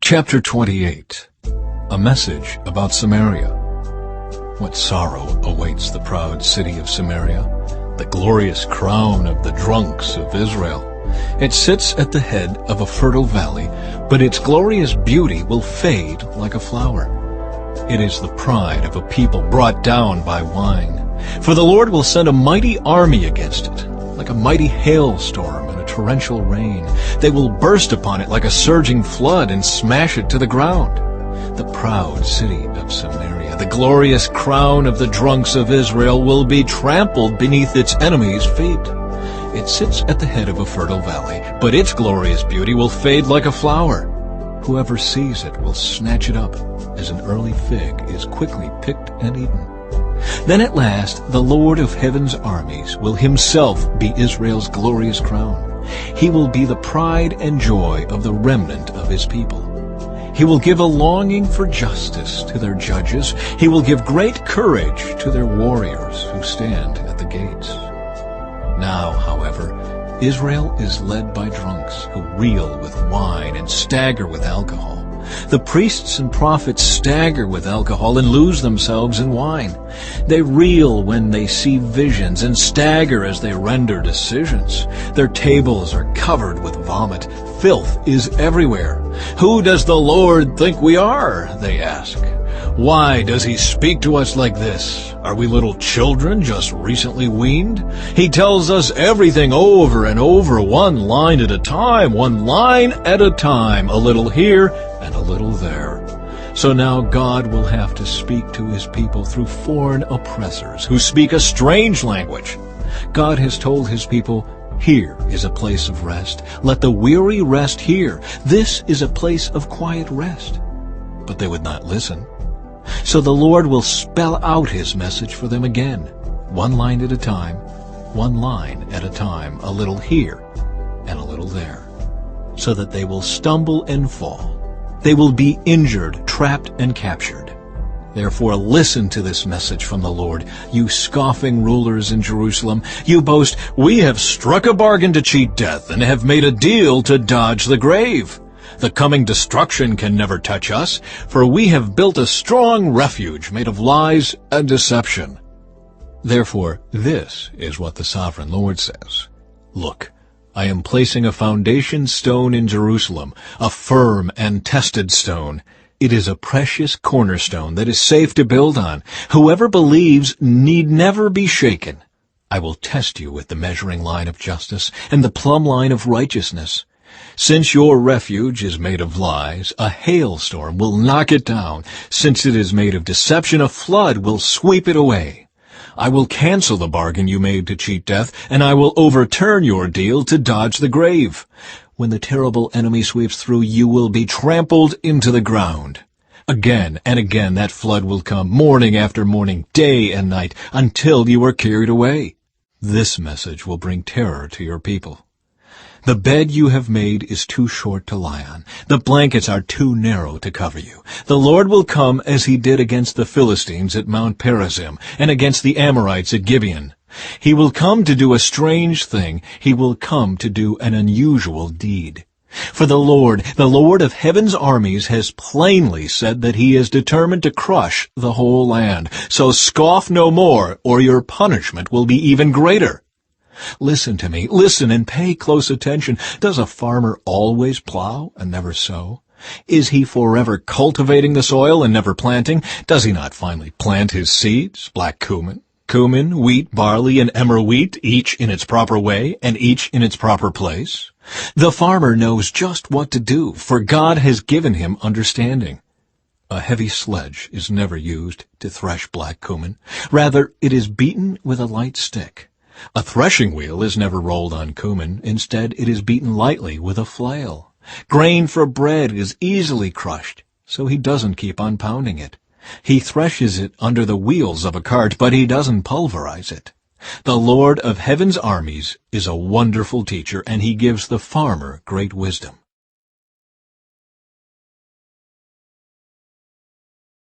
Chapter 28. A message about Samaria. What sorrow awaits the proud city of Samaria, the glorious crown of the drunks of Israel. It sits at the head of a fertile valley, but its glorious beauty will fade like a flower. It is the pride of a people brought down by wine. For the Lord will send a mighty army against it, like a mighty hailstorm and a torrential rain. They will burst upon it like a surging flood and smash it to the ground. The proud city of Samaria, the glorious crown of the drunks of Israel, will be trampled beneath its enemies' feet. It sits at the head of a fertile valley, but its glorious beauty will fade like a flower. Whoever sees it will snatch it up, as an early fig is quickly picked and eaten. Then at last the Lord of heaven's armies will himself be Israel's glorious crown. He will be the pride and joy of the remnant of his people. He will give a longing for justice to their judges. He will give great courage to their warriors who stand at the gates. Now, however, Israel is led by drunks who reel with wine and stagger with alcohol. The priests and prophets stagger with alcohol and lose themselves in wine. They reel when they see visions and stagger as they render decisions. Their tables are covered with vomit. Filth is everywhere. Who does the Lord think we are? They ask. Why does he speak to us like this? Are we little children just recently weaned? He tells us everything over and over, one line at a time, a little here and a little there. So now God will have to speak to his people through foreign oppressors who speak a strange language. God has told his people, "Here is a place of rest. Let the weary rest here. This is a place of quiet rest." But they would not listen. So the Lord will spell out his message for them again, one line at a time, a little here and a little there, so that they will stumble and fall. They will be injured, trapped, and captured. Therefore listen to this message from the Lord, you scoffing rulers in Jerusalem. You boast, "We have struck a bargain to cheat death and have made a deal to dodge the grave. The coming destruction can never touch us, for we have built a strong refuge made of lies and deception." Therefore, this is what the sovereign Lord says. Look, I am placing a foundation stone in Jerusalem, a firm and tested stone. It is a precious cornerstone that is safe to build on. Whoever believes need never be shaken. I will test you with the measuring line of justice and the plumb line of righteousness. Since your refuge is made of lies, a hailstorm will knock it down. Since it is made of deception, a flood will sweep it away. I will cancel the bargain you made to cheat death, and I will overturn your deal to dodge the grave. When the terrible enemy sweeps through, you will be trampled into the ground. Again and again that flood will come, morning after morning, day and night, until you are carried away. This message will bring terror to your people. The bed you have made is too short to lie on. The blankets are too narrow to cover you. The Lord will come as he did against the Philistines at Mount Perazim and against the Amorites at Gibeon. He will come to do a strange thing. He will come to do an unusual deed. For the Lord of heaven's armies, has plainly said that he is determined to crush the whole land. So scoff no more, or your punishment will be even greater. Listen to me, listen and pay close attention. Does a farmer always plow and never sow? Is he forever cultivating the soil and never planting? Does he not finally plant his seeds, black cumin, wheat, barley, and emmer wheat, each in its proper way and each in its proper place? The farmer knows just what to do, for God has given him understanding. A heavy sledge is never used to thresh black cumin. Rather, it is beaten with a light stick. A threshing wheel is never rolled on cumin. Instead, it is beaten lightly with a flail. Grain for bread is easily crushed, so he doesn't keep on pounding it. He threshes it under the wheels of a cart, but he doesn't pulverize it. The Lord of heaven's armies is a wonderful teacher, and he gives the farmer great wisdom.